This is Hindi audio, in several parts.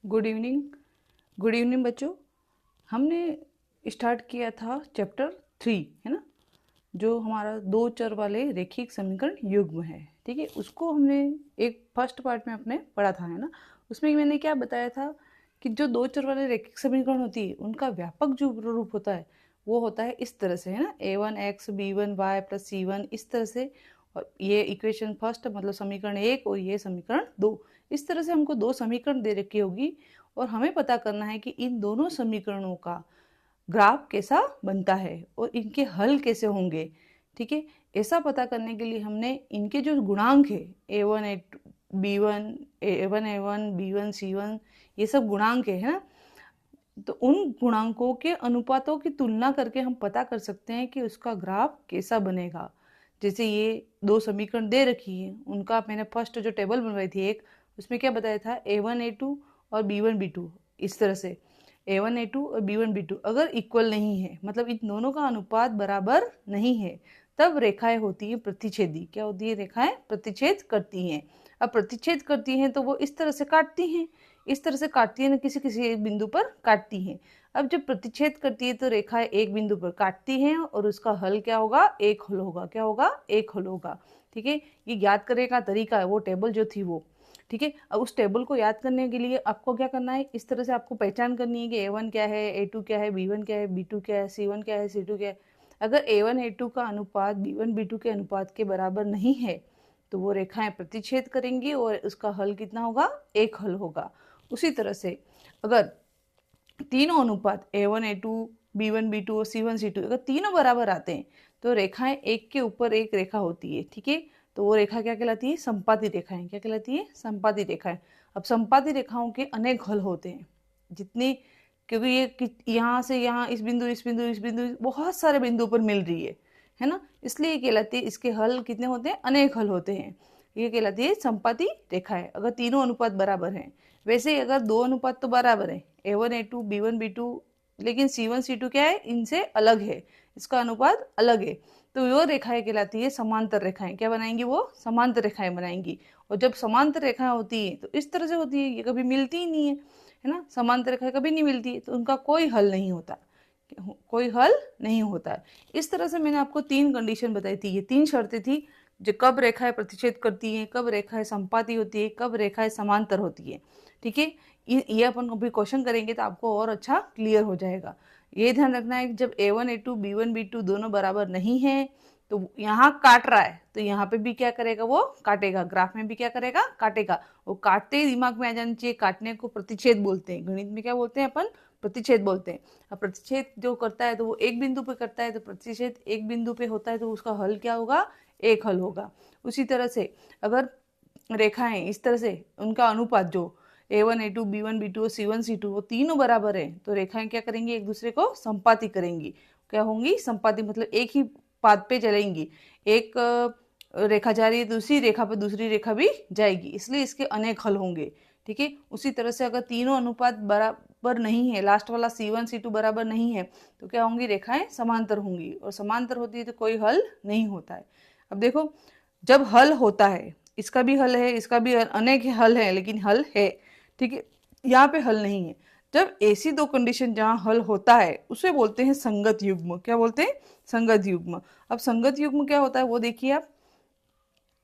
Good evening. गुड इवनिंग बच्चों। हमने स्टार्ट किया था चैप्टर 3, है ना, जो हमारा दो चर वाले रेखिक समीकरण युग्म है। ठीक है, उसको हमने एक फर्स्ट पार्ट में अपने पढ़ा था, है ना। उसमें मैंने क्या बताया था कि जो दो चर वाले रेखिक समीकरण होती है उनका व्यापक जो रूप होता है वो होता है इस तरह से, है ना, a1x b1y प्लस c1, इस तरह से। और ये इक्वेशन फर्स्ट मतलब समीकरण 1 और ये समीकरण 2, इस तरह से हमको दो समीकरण दे रखी होगी और हमें पता करना है कि इन दोनों समीकरणों का ग्राफ कैसा बनता है और इनके हल कैसे होंगे। ठीक है, ऐसा पता करने के लिए हमने इनके जो गुणांक है a1 a2 b1 a1 a1 b1 c1, ये सब गुणांक है ना, तो उन गुणांकों के अनुपातों की तुलना करके हम पता कर सकते हैं कि उसका ग्राफ कैसा बनेगा। जैसे ये दो समीकरण दे रखी है, उनका मैंने फर्स्ट जो टेबल बनवाई थी एक, उसमें क्या बताया था a1 a2 और b1 b2, इस तरह से a1 a2 और b1 b2 अगर इक्वल नहीं है, मतलब इन दोनों का अनुपात बराबर नहीं है, तब रेखाएं होती हैं प्रतिच्छेदी। क्या होती है? रेखाएं प्रतिच्छेद करती हैं। अब प्रतिच्छेद करती हैं तो वो इस तरह से काटती हैं, इस तरह से काटती है ना, किसी किसी एक बिंदु पर काटती हैं। अब जब प्रतिच्छेद करती है तो रेखाएं एक बिंदु पर काटती हैं और उसका हल क्या होगा? एक हल होगा। क्या होगा? एक हल होगा। ठीक है, ये याद करने का तरीका है, वो टेबल जो थी वो। ठीक है, अब उस टेबल को याद करने के लिए आपको क्या करना है, इस तरह से आपको पहचान करनी है कि a1 क्या है, a2 क्या है, b1 क्या है, b2 क्या है, c1 क्या है, c2 क्या है। अगर a1 a2 का अनुपात b1 b2 के अनुपात के बराबर नहीं है तो वो रेखाएं प्रतिच्छेद करेंगी और उसका हल कितना होगा? एक हल होगा। उसी तरह से अगर तीनों अनुपात a1 a2 b1 b2 और c1 c2 अगर तीनों बराबर आते हैं तो रेखाएं एक के ऊपर एक रेखा होती है। ठीक है, तो वो रेखा क्या कहलाती है? संपाती रेखाएं। क्या कहलाती है? संपाती रेखाएं। अब संपाती रेखाओं के अनेक हल होते हैं, जितनी, क्योंकि ये यहाँ से यहाँ इस बिंदु इस बिंदु इस बिंदु बहुत सारे बिंदु पर मिल रही है ना, इसलिए कहलाती है, इसके हल कितने होते हैं? अनेक हल होते हैं। ये कहलाती है संपाती रेखाएं अगर तीनों अनुपात बराबर हैं। वैसे ही अगर दो अनुपात तो बराबर है, a1 a2 b1 b2, लेकिन c1 c2 क्या है? इनसे अलग है, इसका अनुपात अलग है, तो वो रेखाएं कहलाती है समांतर रेखाएं। क्या बनाएंगी? वो समांतर रेखाएं बनाएंगी। और जब समांतर रेखाएं होती है तो इस तरह से होती है, ये कभी मिलती ही नहीं है ना, समांतर रेखाएं कभी नहीं मिलती है, तो उनका कोई हल नहीं होता, कोई हल नहीं होता है। इस तरह से मैंने आपको तीन कंडीशन बताई थी, ये तीन शर्तें थी, जो कब रेखाएं प्रतिच्छेद करती हैं, कब रेखाएं संपाती होती है, कब रेखाएं समांतर होती है। ठीक है, ये अपन अभी क्वेश्चन करेंगे तो आपको और अच्छा क्लियर हो जाएगा। ये ध्यान रखना है कि जब a1 a2 b1 b2 दोनों बराबर नहीं है तो यहाँ काट रहा है तो यहाँ पे भी क्या करेगा? वो काटेगा। ग्राफ में भी क्या करेगा? काटेगा। वो काटते ही दिमाग में आ जाना चाहिए, काटने को प्रतिच्छेद बोलते हैं। गणित में क्या बोलते हैं अपन? प्रतिच्छेद बोलते हैं। अब प्रतिच्छेद जो करता है तो वो एक बिंदु पे करता है, तो प्रतिच्छेद एक बिंदु पे होता है तो उसका हल क्या होगा? एक हल होगा। उसी तरह से अगर रेखाएं इस तरह से, उनका अनुपात जो a1 a2 b1 b2 और c1 c2 वो तीनों बराबर है तो रेखाएं क्या करेंगी? एक दूसरे को संपाती करेंगी। क्या होंगी? संपाती, मतलब एक ही पाथ पे चलेंगी। एक रेखा जा रही है, दूसरी रेखा पे दूसरी रेखा भी जाएगी, इसलिए इसके अनेक हल होंगे। ठीक है, उसी तरह से अगर तीनों अनुपात बराबर नहीं है, लास्ट वाला c1 c2 बराबर नहीं है, तो क्या होंगी? रेखाएं समांतर होंगी, और समांतर होती है तो कोई हल नहीं होता है। अब देखो, जब हल होता है, इसका भी हल है, इसका भी अनेक हल है, लेकिन हल है। ठीक है, यहाँ पे हल नहीं है। जब ऐसी दो कंडीशन जहाँ हल होता है उसे बोलते हैं संगत युग्म। क्या बोलते हैं? संगत युग्म। अब संगत युग्म क्या होता है वो देखिए आप।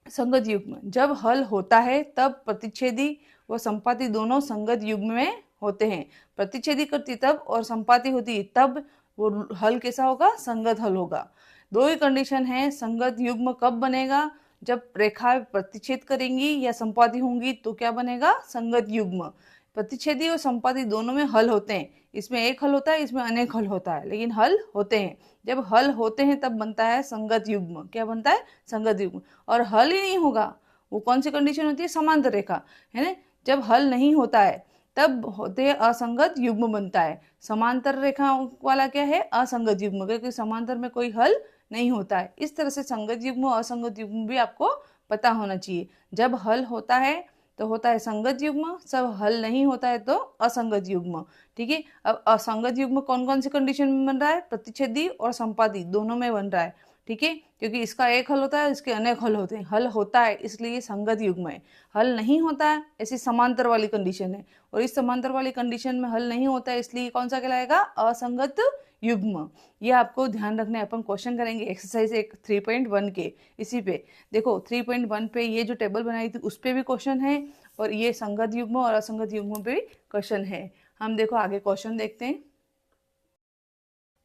संगत युग्म जब हल होता है तब प्रतिच्छेदी व संपाती दोनों संगत युग्म में होते हैं। प्रतिच्छेदी करती तब और संपाती होती तब वो हल कैसा होगा? संगत हल होगा। दो ही कंडीशन है, संगत युग्म कब बनेगा? जब रेखाएं प्रतिच्छेद करेंगी या संपाती होंगी तो क्या बनेगा? संगत युग्म। प्रतिच्छेदी और संपाती दोनों में हल होते हैं, इसमें एक हल होता है, इसमें अनेक हल होता है, लेकिन हल होते हैं। जब हल होते हैं तब बनता है संगत युग्म। क्या बनता है? संगत युग्म। और हल ही नहीं होगा, वो कौन सी कंडीशन होती है? समांतर रेखा, है ना। जब हल नहीं होता है तब होते असंगत युग्म बनता है। समांतर रेखा वाला क्या है? असंगत युग्म, क्योंकि समांतर में कोई हल नहीं होता है। इस तरह से संगत युग्म और असंगत युग्म भी आपको पता होना चाहिए। जब हल होता है तो होता है संगत युग्म, सब हल नहीं होता है तो असंगत युग्म। ठीक है, अब असंगत युग्म कौन कौन सी कंडीशन में बन रहा है? प्रतिच्छेदी और संपाती दोनों में बन रहा है। ठीक है, क्योंकि इसका एक हल होता है, इसके अनेक हल होते हैं। हल होता है इसलिए ये संगत युग्म है, हल नहीं होता है ऐसी समांतर वाली कंडीशन है, और इस समांतर वाली कंडीशन में हल नहीं होता है इसलिए कौन सा कहलाएगा, असंगत युग्म। ये आपको ध्यान रखना है। अपन क्वेश्चन करेंगे एक्सरसाइज 3.1 के, इसी पे देखो 3.1 पे ये जो टेबल बनाई थी उस पे भी क्वेश्चन है, और ये संगत युग्म और असंगत युग्म पे भी क्वेश्चन है। हम देखो आगे क्वेश्चन देखते हैं।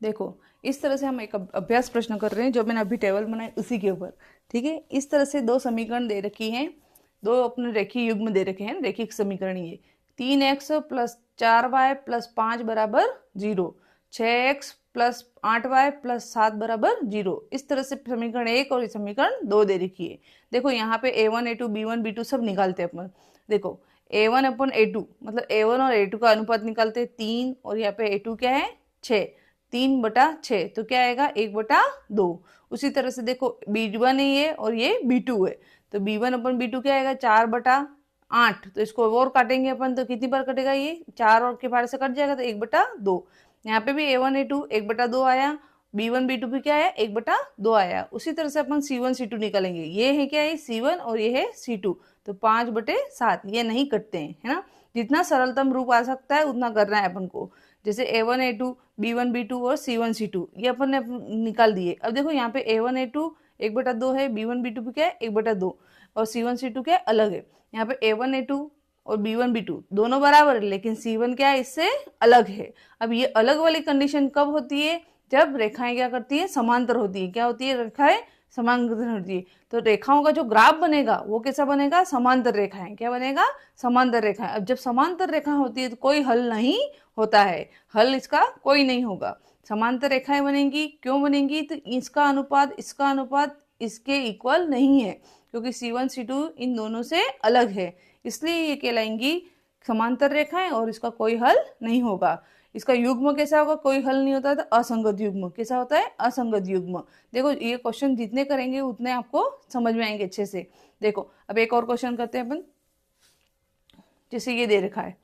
देखो इस तरह से हम एक अभ्यास प्रश्न कर रहे हैं, जो मैंने अभी टेबल बनाई उसी के ऊपर। ठीक है, इस तरह से दो समीकरण दे रखी हैं, दो अपने रेखीय युग्म दे रखे हैं, रेखिक समीकरण। ये 3x + 4y + 5 = 0, 6x + 8y + 7 = 0। इस तरह से समीकरण 1 और समीकरण 2 दे रखी है। देखो यहाँ पे a1 a2 b1 b2 सब निकालते हैं अपन। देखो a1/a2 मतलब a1 और a2 का अनुपात निकालते हैं 3, और यहाँ पे a2 क्या है 6, 3/6, तो क्या आएगा 1/2। उसी तरह से देखो b1 है ये और ये b2 है, तो b1/b2 क्या आएगा 4/8, तो इसको और काटेंगे अपन तो कितनी बार कटेगा, ये 4 और के फाड़े से कट जाएगा तो 1/2। यहाँ पे भी a1 a2 1/2 आया, b1 b2 भी क्या है 1/2 आया। उसी तरह से अपन c1 c2 निकालेंगे। ये है क्या है c1 और ये है c2, तो 5/7। ये नहीं कटते हैं, है ना। जितना सरलतम रूप आ सकता है उतना करना है अपन को। जैसे a1 a2 b1 b2 और c1 c2 ये अपन ने निकाल दिए। अब देखो यहाँ पे a1 a2 1/2 है, b1 b2 भी क्या है 1/2, और c1 c2 क्या है अलग है। यहाँ पे a1 a2 और b1 b2 दोनों बराबर है, लेकिन c1 क्या है इससे अलग है। अब ये अलग वाली कंडीशन कब होती है, जब रेखाएं क्या करती है समांतर होती है। क्या होती है, रेखाएं समांतर होती है। तो रेखाओं का जो ग्राफ बनेगा वो कैसा बनेगा, समांतर रेखाएं। क्या बनेगा, समांतर रेखाएं। अब जब समांतर रेखा होती है तो कोई हल नहीं होता है, हल इसका कोई नहीं होगा। समांतर रेखाएं बनेंगी, क्यों बनेंगी, तो इसका अनुपात इसके इक्वल नहीं है, क्योंकि c1 c2 इन दोनों से अलग है, इसलिए ये कहलाएंगी समांतर रेखाएं और इसका कोई हल नहीं होगा। इसका युग्म कैसा होगा, कोई हल नहीं होता है, तो असंगत युग्म। कैसा होता है, असंगत युग्म। देखो ये क्वेश्चन जितने करेंगे उतने आपको समझ में आएंगे अच्छे से। देखो अब एक और क्वेश्चन करते हैं अपन, जैसे ये दे रखा है।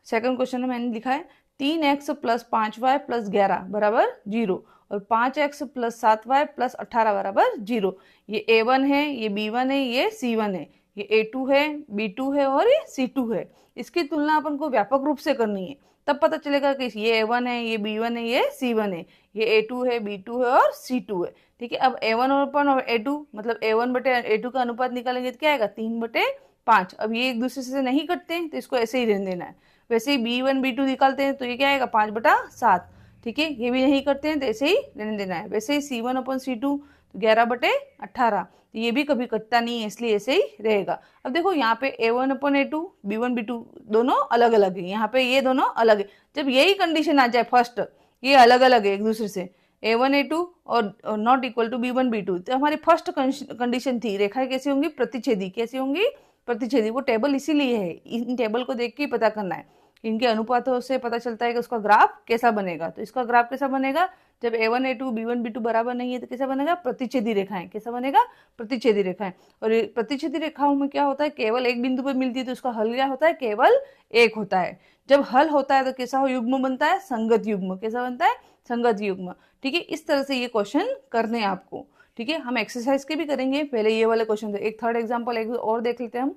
सेकंड क्वेश्चन में मैंने लिखा है 3x + 5y + 11 = 0, और 5x + 7y + 18 = 0। ये a1 है, ये b1 है, ये c1 है, ये a2 है, b2 है और ये c2 है। इसकी तुलना अपन को व्यापक रूप से करनी है, तब पता चलेगा कि ये a1 है, ये b1 है, ये c1 है, ये a2 है, b2 है और c2 है। ठीक है, अब a1 और a2 मतलब a1/a2 का अनुपात निकालेंगे तो क्या आएगा 3/5। अब ये एक दूसरे से नहीं कटते हैं तो इसको ऐसे ही रहने देना है। वैसे ही b1 b2 निकालते हैं तो ये क्या आएगा 5/7। ठीक है, ये भी नहीं करते हैं तो ऐसे ही रहने देना है। वैसे ही c1/c2 तो 11/18, तो ये भी कभी कटता नहीं है, इसलिए ऐसे ही रहेगा। अब देखो यहाँ पे a1/a2 b1 b2 दोनों अलग अलग है, यहाँ पे ये दोनों अलग है। जब यही कंडीशन आ जाए फर्स्ट, ये अलग अलग है एक दूसरे से, a1 a2 और not equal to b1 b2, तो हमारी फर्स्ट कंडीशन थी रेखाएं कैसी होंगी, प्रतिच्छेदी। कैसी होंगी, प्रतिच्छेदी। वो टेबल इसीलिए है, इन टेबल को देख के पता करना है। इनके अनुपातों से पता चलता है कि उसका ग्राफ कैसा बनेगा। तो इसका ग्राफ कैसा बनेगा, जब a1 a2 b1 b2 बराबर नहीं है तो कैसा बनेगा, प्रतिच्छेदी रेखाएं। कैसा बनेगा, प्रतिच्छेदी रेखाएं। और प्रतिच्छेदी रेखाओं में क्या होता है, केवल एक बिंदु पर मिलती है तो उसका हल क्या होता है, केवल एक होता है। जब हल होता है तो कैसा हो, युग्म बनता है, संगत युग्म। कैसा बनता है, संगत युग्म। ठीक है, इस तरह से ये क्वेश्चन करने हैं आपको। ठीक है, हम एक्सरसाइज के भी करेंगे, पहले ये वाले क्वेश्चन। एक थर्ड एग्जाम्पल एक और देख लेते हैं हम।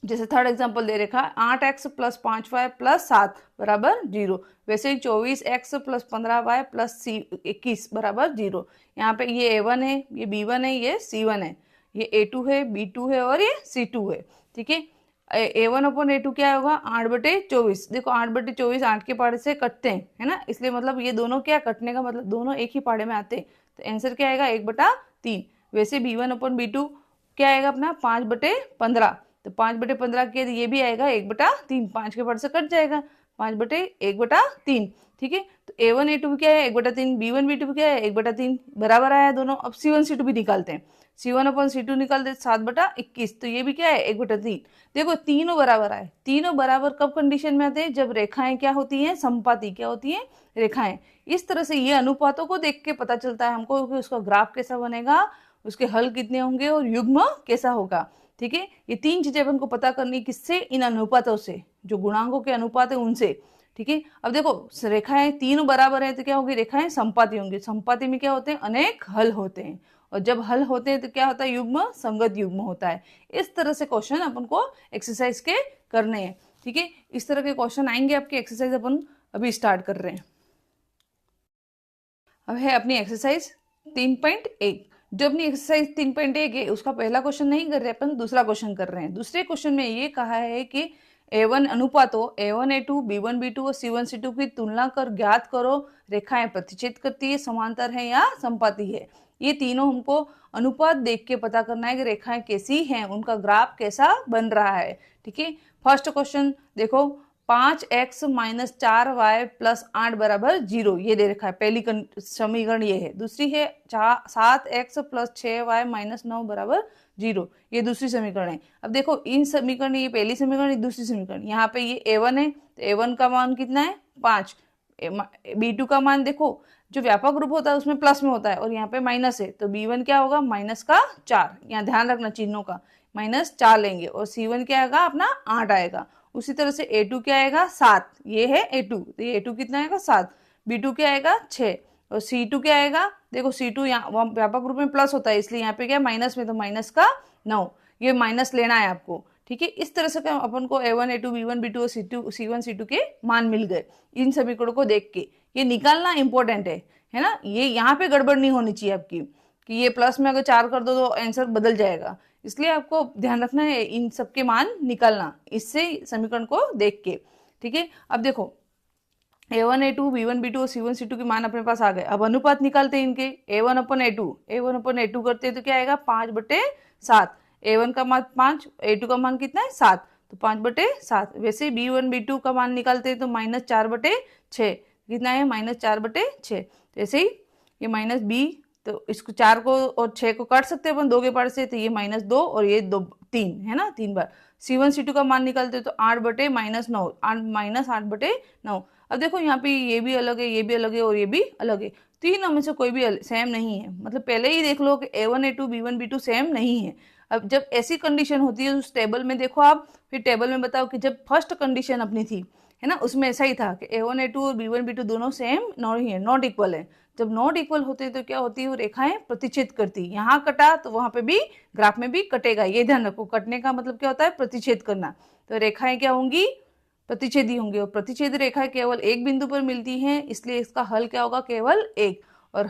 जैसे थर्ड एग्जांपल दे रखा 8x + 5y + 7 = 0। वैसे ही 24x + 15y + 21 = 0। यहाँ पे ये a1 है, ये b1 है, ये c1 है, ये a2 है, b2 है और ये c2 है। ठीक है, a1/a2 क्या होगा 8/24। देखो 8/24 8 के पाड़े से कटते हैं, है ना, इसलिए मतलब ये दोनों क्या कटने का मतलब दोनों एक ही पाड़े में आते हैं, तो आंसर क्या आएगा 1/3। वैसे b1/b2 क्या आएगा अपना 5/15, तो 5/15 के ये भी आएगा 1/3। 5 के पार्ट से कट जाएगा, 5/1/3। ठीक है, तो a1 a2 क्या है 1/3, b1 b2 क्या है 1/3, बराबर आया दोनों। अब c1 c2 भी निकालते हैं। c1/c2 निकालते 7/21, तो ये भी क्या है 1/3। देखो तीनों बराबर आए। तीनों बराबर कब कंडीशन में आते हैं, जब रेखाएं क्या होती हैं, समपाती। क्या होती हैं, रेखाएं। इस तरह से ये अनुपातों को देख के पता चलता है हमको कि उसका ग्राफ कैसा बनेगा, उसके हल कितने होंगे और युग्म कैसा होगा। ठीक है, ये तीन चीजें अपन को पता करनी, किससे, इन अनुपातों से, जो गुणांकों के अनुपात है उनसे। ठीक है। अब देखो रेखाएं तीनों बराबर है तो क्या होगी, रेखाएं समपाती होंगी। समपाती में क्या होते हैं, अनेक हल होते हैं, और जब हल होते हैं तो क्या होता है, युग्म संगत युग्म होता है। इस तरह से क्वेश्चन अपन को एक्सरसाइज के करने हैं। ठीक है, इस तरह के क्वेश्चन आएंगे आपके। एक्सरसाइज अपन अभी स्टार्ट कर रहे हैं। अब है अपनी एक्सरसाइज 3.1। जो अपनी एक्सरसाइज 3.1 है उसका पहला क्वेश्चन नहीं कर रहे अपन, दूसरा क्वेश्चन कर रहे हैं। दूसरे क्वेश्चन में ये कहा है कि A1 अनुपातों A1 A2 B1 B2 और C1 C2 की तुलना कर ज्ञात करो रेखाएं प्रतिच्छेद करती है, समांतर है या समपाती है। ये तीनों हमको अनुपात देख के पता करना है कि रेखाएं कैसी हैं, उनका ग्राफ कैसा बन रहा है। ठीक है, फर्स्ट क्वेश्चन देखो, 5x - 4y + 8 बराबर 0, ये दे रखा है। पहली समीकरण ये है। दूसरी है 7x + 6y - 9 बराबर 0, ये दूसरी समीकरण है। अब देखो इन समीकरण, ये पहली समीकरण, ये दूसरी समीकरण। यहाँ पे ये A1 है तो A1 का मान कितना है, 5। B2 का मान देखो, जो व्यापक रूप होता है उसमें प्लस में होता है, और यहाँ पे माइनस है तो B1 क्या होगा, -4। यहाँ ध्यान रखना चिन्हों का, -4 लेंगे। और C1 क्या आएगा अपना, 8 आएगा। उसी तरह से A2 क्या आएगा, 7। ये है A2 तो ये A2 कितना आएगा, 7। B2 क्या आएगा, 6। और C2 क्या आएगा, देखो C2 यहाँ व्यापक रूप में प्लस होता है, इसलिए यहाँ पे क्या माइनस में, तो माइनस का 9। ये माइनस लेना है आपको। ठीक है, इस तरह से अपन को A1 A2 B1 B2 और C1 C2 के मान मिल गए इन समीकरणों को देख के। ये निकालना इंपॉर्टेंट है ना, ये यहाँ पे गड़बड़ नहीं होनी चाहिए आपकी कि ये प्लस में अगर 4 कर दो तो आंसर बदल जाएगा। इसलिए आपको ध्यान रखना है इन सबके मान निकालना इससे समीकरण को देख के। ठीक है, अब देखो A1 A2 B1 B2 और C1 C2 के मान अपने पास आ गए। अब अनुपात निकालते हैं इनके। A1/A2 करते हैं तो क्या आएगा, 5/7। A1 का मान 5, A2 का मान कितना है, 7, तो 5/7। वैसे B1 B2 का मान निकालते हैं तो -4/6, कितना है, -4/6। वैसे ही ये -B, तो इसको 4 को और 6 को काट सकते हैं अपन 2 के पार से, तो ये -2 और ये 2 3 है ना, 3 बार। C1 C2 का मान निकालते हैं तो 8/-9, -8/9। अब देखो यहाँ पे ये भी अलग है, ये भी अलग है और ये भी अलग है। तीनों में से कोई भी सेम नहीं है, मतलब पहले ही देख लो कि A1 A2 B1 B2 same नहीं है। अब जब ऐसी कंडीशन होती है उस टेबल में देखो आप, फिर टेबल में बताओ कि जब फर्स्ट कंडीशन अपनी थी, है ना, उसमें ऐसा ही था कि A1 A2 और B1 B2 दोनों सेम नहीं है, नॉट इक्वल है। जब नॉट इक्वल होते हैं तो क्या होती है, वो रेखाएं प्रतिच्छेद करती। यहाँ कटा तो वहां पे भी ग्राफ में भी कटेगा, ये ध्यान रखो। कटने का मतलब क्या होता है, प्रतिच्छेद करना। तो रेखाएं क्या होंगी, प्रतिच्छेदी होंगी। और प्रतिच्छेद रेखाएं केवल एक बिंदु पर मिलती हैं, इसलिए इसका हल क्या होगा, केवल एक। और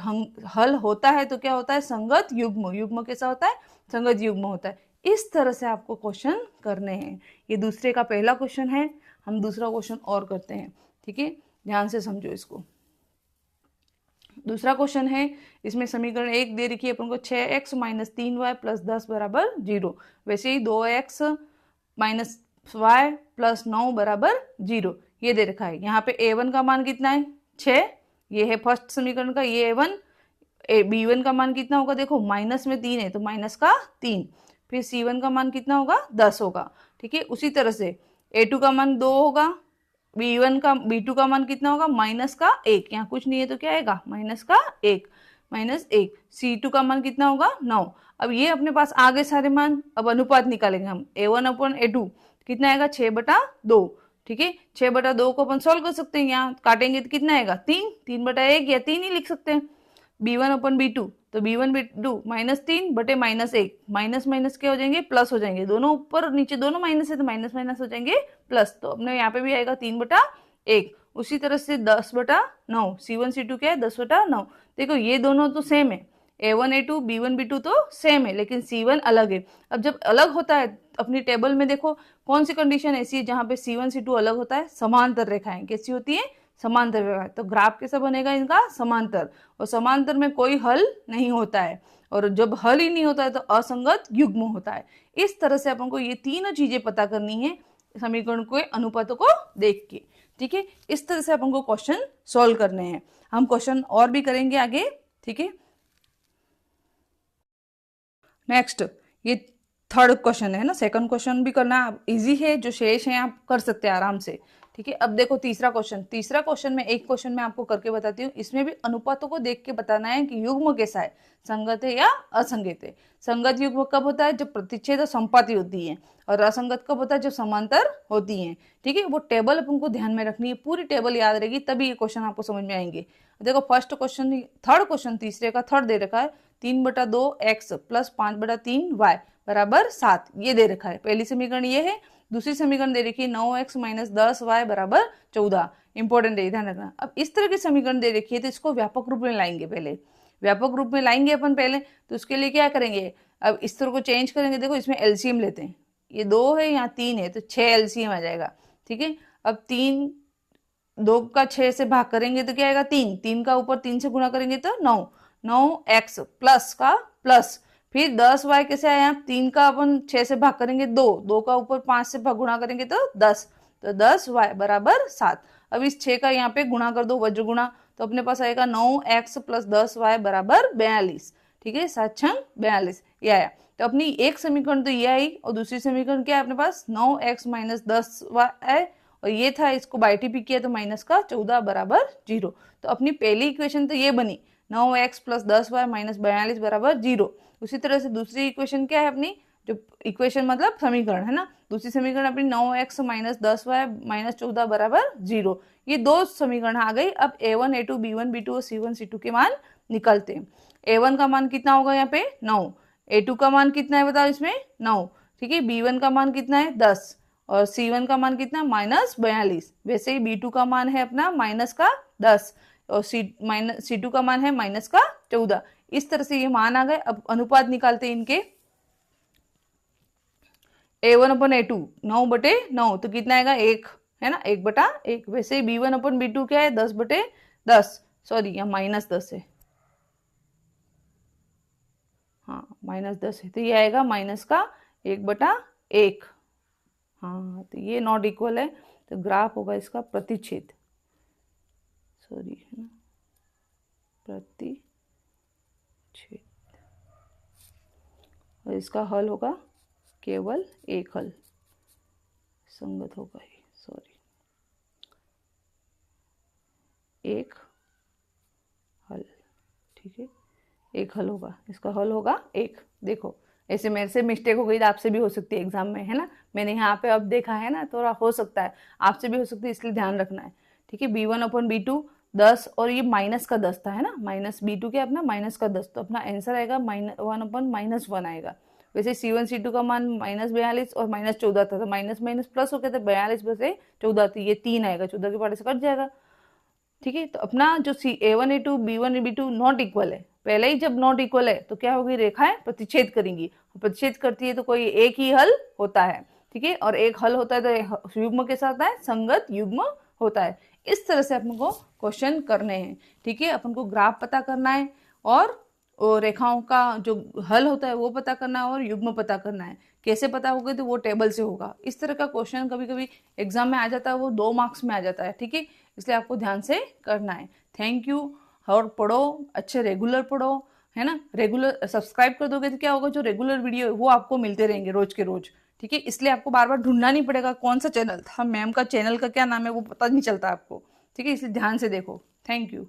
हल होता है तो क्या होता है, संगत युग्म। युग्म कैसा होता है, संगत युग्म होता है। इस तरह से आपको क्वेश्चन करने हैं। ये दूसरे का पहला क्वेश्चन है। हम दूसरा क्वेश्चन और करते हैं। ठीक है, ध्यान से समझो इसको। दूसरा क्वेश्चन है, इसमें समीकरण 1 दे रखी है अपन को, 6x - 3y + 10 बराबर 0। वैसे ही 2x - y + 9 बराबर 0, ये दे रखा है। यहाँ पे A1 का मान कितना है, 6, ये है फर्स्ट समीकरण का, ये A1। B1 का मान कितना होगा, देखो माइनस में 3 है तो माइनस का 3। फिर C1 का मान कितना होगा, 10 होगा। ठीक है, उसी तरह से A2 का मान 2 होगा। B2 का मान कितना होगा, माइनस का 1। यहाँ कुछ नहीं है तो क्या आएगा, -1, -1। C2 का मान कितना होगा, 9। अब ये अपने पास आ गए सारे मान। अब अनुपात निकालेंगे हम। A1/A2 कितना आएगा, 6/2। ठीक है, 6/2 को अपन सॉल्व कर सकते हैं। यहाँ काटेंगे तो कितना आएगा, 3। 3/1 या 3 ही लिख सकते हैं। B1/B2 तो B1/B2 -3/-1, माइनस माइनस क्या हो जाएंगे, प्लस हो जाएंगे। दोनों ऊपर नीचे दोनों माइनस है तो माइनस माइनस हो जाएंगे प्लस। तो अपने यहाँ पे भी आएगा 3/1। उसी तरह से 10/9, C1 C2 क्या है, 10/9। देखो ये दोनों तो सेम है, A1 A2 B1 B2 तो सेम है, लेकिन C1 अलग है। अब जब अलग होता है अपनी टेबल में देखो कौन सी कंडीशन ऐसी है जहां पे C1 C2 अलग होता है, समांतर रेखाएं कैसी होती है, समांतर रेखाएं। तो ग्राफ कैसा बनेगा इनका, समांतर। और समांतर में कोई हल नहीं होता है, और जब हल ही नहीं होता है तो असंगत युग्म होता है। इस तरह से अपन को ये तीनों चीजें पता करनी है समीकरण के अनुपातों को देख के। ठीक है, इस तरह से अपन को क्वेश्चन सॉल्व करने हैं। हम क्वेश्चन और भी करेंगे आगे। ठीक है, नेक्स्ट ये थर्ड क्वेश्चन है ना, सेकंड क्वेश्चन भी करना इजी है, जो शेष है आप कर सकते हैं आराम से। ठीक है। अब देखो तीसरा क्वेश्चन में एक क्वेश्चन मैं आपको करके बताती हूँ। इसमें भी अनुपातों को देख के बताना है कि युग्म कैसा है, संगत है या असंगत है। संगत युग्म कब होता है, जब प्रतिच्छेद और संपाती होती है, और असंगत कब होता है, जब समांतर होती है। ठीक है, वो टेबल अपन को ध्यान में रखनी है, पूरी टेबल याद रहेगी तभी ये क्वेश्चन आपको समझ में आएंगे। देखो थर्ड क्वेश्चन तीसरे का थर्ड दे रखा है, 3/2 x प्लस 5/3 y बराबर 7, ये दे रखा है। पहली समीकरण ये है। दूसरी समीकरण दे रखी है 9x माइनस 10y बराबर 14। इंपॉर्टेंट है, ध्यान रखना। अब इस तरह की समीकरण दे रखी है तो इसको व्यापक रूप में लाएंगे, पहले व्यापक रूप में लाएंगे अपन पहले। तो उसके लिए क्या करेंगे, अब इस तरह को चेंज करेंगे। देखो इसमें एलसीएम लेते हैं, ये 2 है यहाँ 3 है, तो 6 एलसीएम आ जाएगा। ठीक है, अब 2 का 6 से भाग करेंगे तो क्या आएगा 3, 3 का ऊपर 3 से गुणा करेंगे तो 9, 9x प्लस का प्लस, फिर 10y कैसे आया, 3 का अपन 6 से भाग करेंगे 2, 2 का ऊपर 5 से भाग गुणा करेंगे तो 10, तो 10y बराबर 7। अब इस 6 का यहाँ पे गुणा कर दो, वज्र गुणा, तो अपने पास आएगा 9x प्लस 10y बराबर 42। ठीक है, 7 छंग 42, ये आया। तो अपनी एक समीकरण तो ये आई, और दूसरी समीकरण क्या है अपने पास, 9x माइनस 10y है, और ये था, इसको बाई टी पी किया तो माइनस का 14 बराबर 0। तो अपनी पहली इक्वेशन तो ये बनी, 9x प्लस 10y माइनस 42 बराबर 0। उसी तरह से दूसरी इक्वेशन क्या है अपनी, जो इक्वेशन मतलब समीकरण है ना, दूसरी समीकरण अपनी 9x माइनस 10y माइनस 14 बराबर 0। ये 2 समीकरण आ गई। अब a1 a2 b1 b2 और c1 c2 के मान निकलते हैं। a1 का मान कितना होगा यहाँ पे 9, a2 का मान कितना है बताओ इसमें 9, ठीक है, b1 का मान कितना है 10, और C1 का मान कितना माइनस 42। वैसे ही B2 का मान है अपना माइनस का 10, और C2 का मान है माइनस का 14। इस तरह से ये मान आ गए। अब अनुपात निकालते हैं इनके, A1/A2 9/9, तो कितना आएगा 1, है ना, 1/1। वैसे ही B1/B2 क्या है 10/10, सॉरी यहाँ -10 है, हाँ -10 है, तो ये आएगा माइनस का 1/1। हाँ, तो ये नॉट इक्वल है, तो ग्राफ होगा इसका प्रतिच्छेद, सॉरी है ना, प्रतिच्छेद, और इसका हल होगा केवल एक हल, संगत होगा ये, सॉरी, एक हल। ठीक है, एक हल होगा, इसका हल होगा एक। देखो ऐसे मेरे से मिस्टेक हो गई तो आपसे भी हो सकती है एग्जाम में, है ना, मैंने यहाँ पे अब देखा है ना, थोड़ा हो सकता है आपसे भी हो सकती है, इसलिए ध्यान रखना है। ठीक है, B1/B2 10, और ये माइनस का 10 था, है ना, माइनस B2 क्या अपना माइनस का 10, तो अपना आंसर आएगा -1/-1 आएगा। वैसे C1 C2 का मान -42 और -14 था, तो माइनस माइनस प्लस हो गया, तो 42 में से 14, तो ये 3 आएगा, 14 के पार्ट से कट जाएगा। ठीक है, तो अपना जो A1 A2 B1 B2 not equal है, पहले ही जब नॉट इक्वल है तो क्या होगी, रेखाएं प्रतिच्छेद करेंगी, प्रतिच्छेद करती है तो कोई एक ही हल होता है। ठीक है, और एक हल होता है तो युग्म के साथ है, संगत युग्म होता है। इस तरह से अपन को क्वेश्चन करने हैं। ठीक है, अपन को ग्राफ पता करना है, और रेखाओं का जो हल होता है वो पता करना है, और युग्म पता करना है। कैसे पता होगा, तो वो टेबल से होगा। इस तरह का क्वेश्चन कभी कभी एग्जाम में आ जाता है, वो 2 मार्क्स में आ जाता है। ठीक है, इसलिए आपको ध्यान से करना है। Thank you. और पढ़ो, अच्छे रेगुलर पढ़ो, है ना, रेगुलर सब्सक्राइब कर दोगे तो क्या होगा, जो रेगुलर वीडियो है वो आपको मिलते रहेंगे रोज के रोज। ठीक है, इसलिए आपको बार बार ढूंढना नहीं पड़ेगा कौन सा चैनल था, मैम का चैनल का क्या नाम है वो पता नहीं चलता आपको। ठीक है, इसलिए ध्यान से देखो। Thank you.